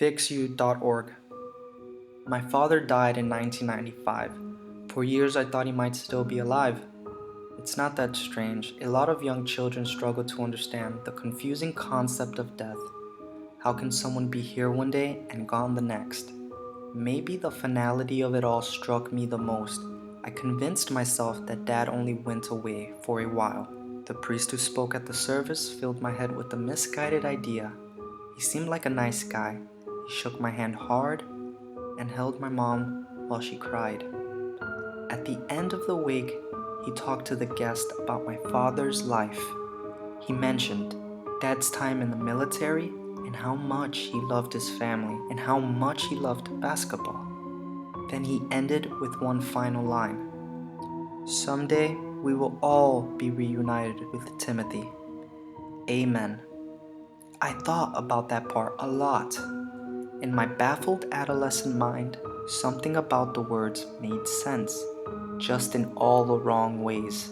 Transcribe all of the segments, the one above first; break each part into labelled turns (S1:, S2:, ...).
S1: fixyou.org. My father died in 1995. For years I thought he might still be alive. It's not that strange. A lot of young children struggle to understand the confusing concept of death. How can someone be here one day and gone the next? Maybe the finality of it all struck me the most. I convinced myself that Dad only went away for a while. The priest who spoke at the service filled my head with a misguided idea. He seemed like a nice guy. He shook my hand hard and held my mom while she cried. At the end of the wake, he talked to the guest about my father's life. He mentioned Dad's time in the military and how much he loved his family and how much he loved basketball. Then he ended with one final line. Someday we will all be reunited with Timothy. Amen. I thought about that part a lot. In my baffled adolescent mind, something about the words made sense, just in all the wrong ways.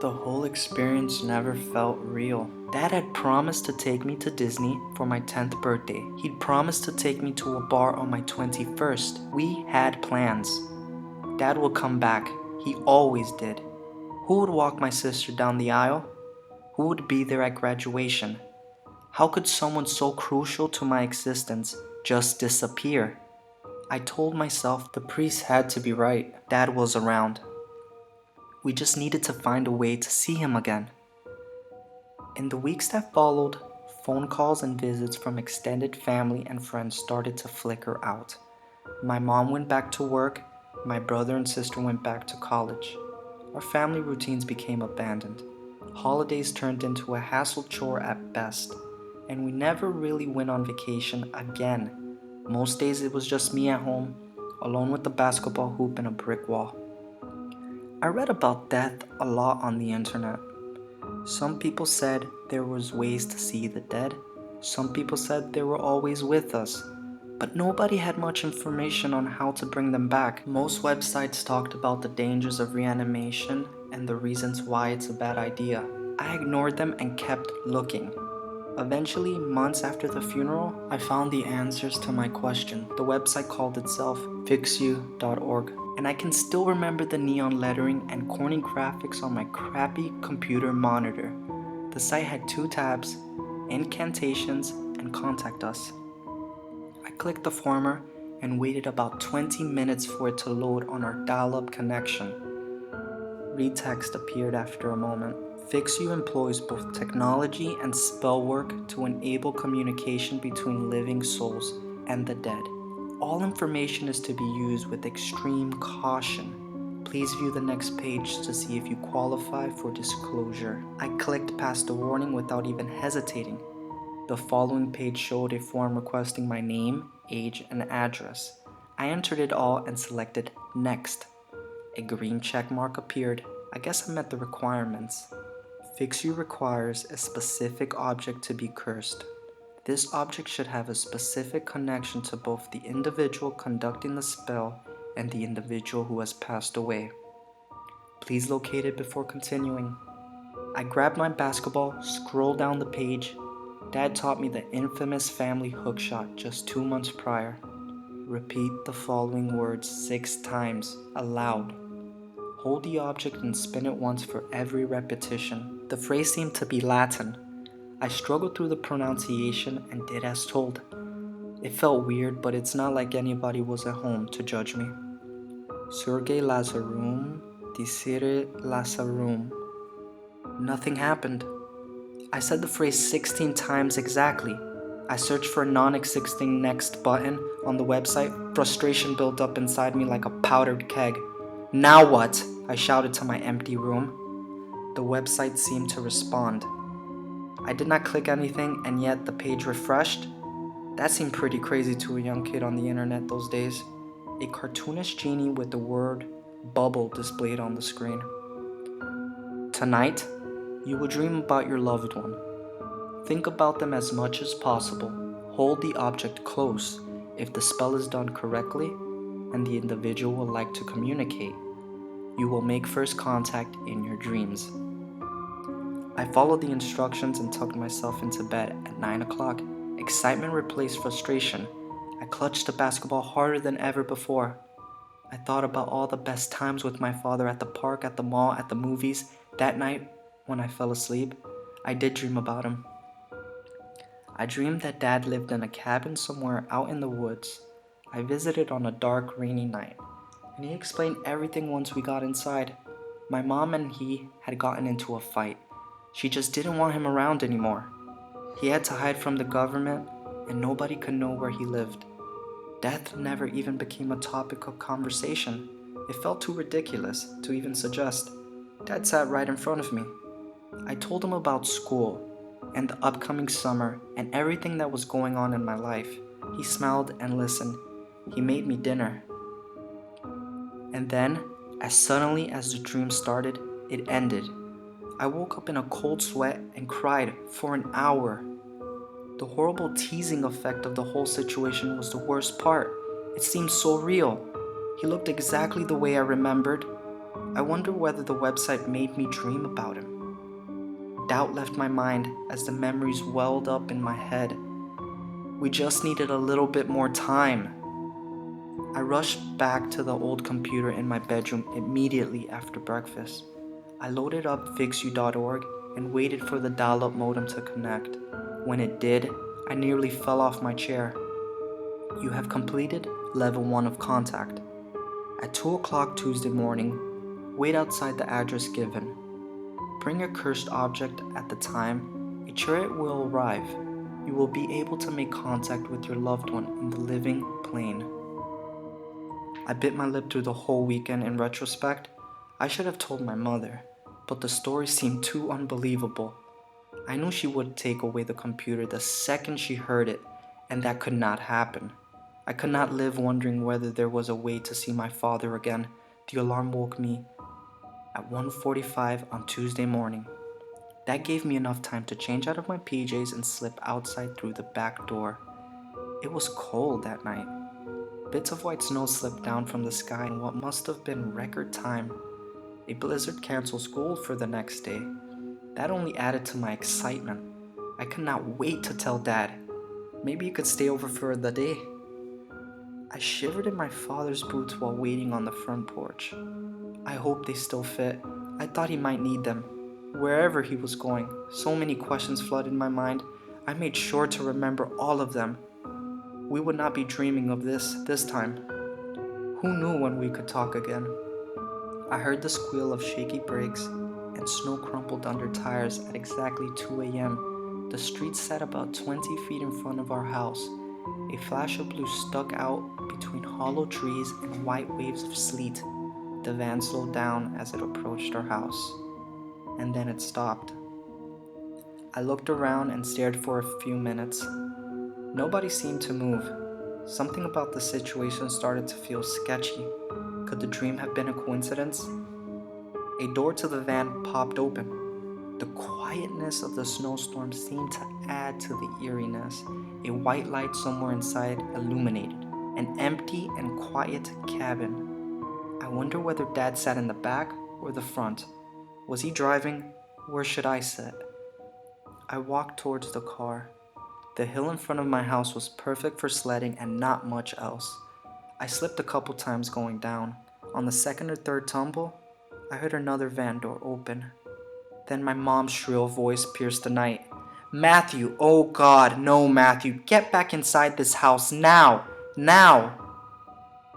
S1: The whole experience never felt real. Dad had promised to take me to Disney for my 10th birthday. He'd promised to take me to a bar on my 21st. We had plans. Dad would come back. He always did. Who would walk my sister down the aisle? Who would be there at graduation? How could someone so crucial to my existence just disappear? I told myself the priest had to be right. Dad was around. We just needed to find a way to see him again. In the weeks that followed, phone calls and visits from extended family and friends started to flicker out. My mom went back to work, my brother and sister went back to college. Our family routines became abandoned. Holidays turned into a hassle chore at best, and we never really went on vacation again. Most days it was just me at home, alone with the basketball hoop and a brick wall. I read about death a lot on the internet. Some people said there was ways to see the dead. Some people said they were always with us. But nobody had much information on how to bring them back. Most websites talked about the dangers of reanimation and the reasons why it's a bad idea. I ignored them and kept looking. Eventually, months after the funeral, I found the answers to my question. The website called itself fixyou.org, and I can still remember the neon lettering and corny graphics on my crappy computer monitor. The site had 2 tabs, incantations and contact us. I clicked the former and waited about 20 minutes for it to load on our dial-up connection. Read text appeared after a moment. FixYou employs both technology and spell work to enable communication between living souls and the dead. All information is to be used with extreme caution. Please view the next page to see if you qualify for disclosure. I clicked past the warning without even hesitating. The following page showed a form requesting my name, age, and address. I entered it all and selected Next. A green check mark appeared. I guess I met the requirements. FixYou requires a specific object to be cursed. This object should have a specific connection to both the individual conducting the spell and the individual who has passed away. Please locate it before continuing. I grabbed my basketball, scrolled down the page. Dad taught me the infamous family hookshot just 2 months prior. Repeat the following words 6 times, aloud. Hold the object and spin it once for every repetition. The phrase seemed to be Latin. I struggled through the pronunciation and did as told. It felt weird, but it's not like anybody was at home to judge me. Surge Lazarum, dicere Lazarum. Nothing happened. I said the phrase 16 times exactly. I searched for a non-existing next button on the website. Frustration built up inside me like a powdered keg. Now what? I shouted to my empty room. The website seemed to respond. I did not click anything, and yet the page refreshed. That seemed pretty crazy to a young kid on the internet those days. A cartoonish genie with the word bubble displayed on the screen. Tonight, you will dream about your loved one. Think about them as much as possible. Hold the object close if the spell is done correctly and the individual would like to communicate. You will make first contact in your dreams. I followed the instructions and tucked myself into bed at 9 o'clock. Excitement replaced frustration. I clutched the basketball harder than ever before. I thought about all the best times with my father at the park, at the mall, at the movies. That night, when I fell asleep, I did dream about him. I dreamed that Dad lived in a cabin somewhere out in the woods. I visited on a dark, rainy night, and he explained everything once we got inside. My mom and he had gotten into a fight. She just didn't want him around anymore. He had to hide from the government, and nobody could know where he lived. Death never even became a topic of conversation. It felt too ridiculous to even suggest. Dad sat right in front of me. I told him about school and the upcoming summer and everything that was going on in my life. He smiled and listened. He made me dinner. And then, as suddenly as the dream started, it ended. I woke up in a cold sweat and cried for an hour. The horrible teasing effect of the whole situation was the worst part. It seemed so real. He looked exactly the way I remembered. I wonder whether the website made me dream about him. Doubt left my mind as the memories welled up in my head. We just needed a little bit more time. I rushed back to the old computer in my bedroom immediately after breakfast. I loaded up fixu.org and waited for the dial-up modem to connect. When it did, I nearly fell off my chair. You have completed level 1 of contact. At 2 o'clock Tuesday morning, wait outside the address given. Bring a cursed object at the time. A chariot will arrive. You will be able to make contact with your loved one in the living plane. I bit my lip through the whole weekend. In retrospect, I should have told my mother, but the story seemed too unbelievable. I knew she would take away the computer the second she heard it, and that could not happen. I could not live wondering whether there was a way to see my father again. The alarm woke me at 1:45 on Tuesday morning. That gave me enough time to change out of my PJs and slip outside through the back door. It was cold that night. Bits of white snow slipped down from the sky in what must have been record time. A blizzard canceled school for the next day. That only added to my excitement. I could not wait to tell Dad. Maybe you could stay over for the day. I shivered in my father's boots while waiting on the front porch. I hoped they still fit. I thought he might need them. Wherever he was going, so many questions flooded my mind. I made sure to remember all of them. We would not be dreaming of this time. Who knew when we could talk again? I heard the squeal of shaky brakes and snow crumpled under tires at exactly 2 a.m. The street sat about 20 feet in front of our house. A flash of blue stuck out between hollow trees and white waves of sleet. The van slowed down as it approached our house, and then it stopped. I looked around and stared for a few minutes. Nobody seemed to move. Something about the situation started to feel sketchy. Could the dream have been a coincidence? A door to the van popped open. The quietness of the snowstorm seemed to add to the eeriness. A white light somewhere inside illuminated an empty and quiet cabin. I wonder whether Dad sat in the back or the front. Was he driving? Where should I sit? I walked towards the car. The hill in front of my house was perfect for sledding and not much else. I slipped a couple times going down. On the second or third tumble, I heard another van door open. Then my mom's shrill voice pierced the night. "Matthew, oh God, no, Matthew, get back inside this house now, now!"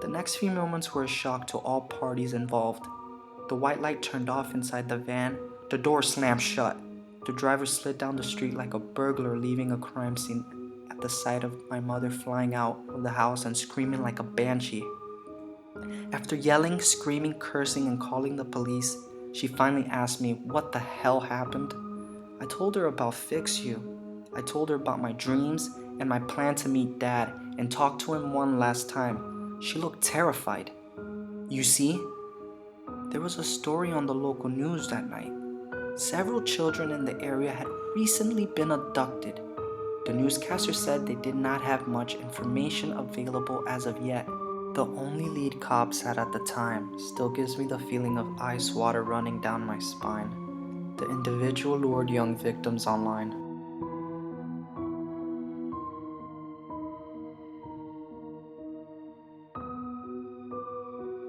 S1: The next few moments were a shock to all parties involved. The white light turned off inside the van. The door slammed shut. The driver slid down the street like a burglar leaving a crime scene at the sight of my mother flying out of the house and screaming like a banshee. After yelling, screaming, cursing, and calling the police, she finally asked me what the hell happened. I told her about Fix You. I told her about my dreams and my plan to meet Dad and talk to him one last time. She looked terrified. You see, there was a story on the local news that night. Several children in the area had recently been abducted. The newscaster said they did not have much information available as of yet. The only lead cops had at the time still gives me the feeling of ice water running down my spine. The individual lured young victims online.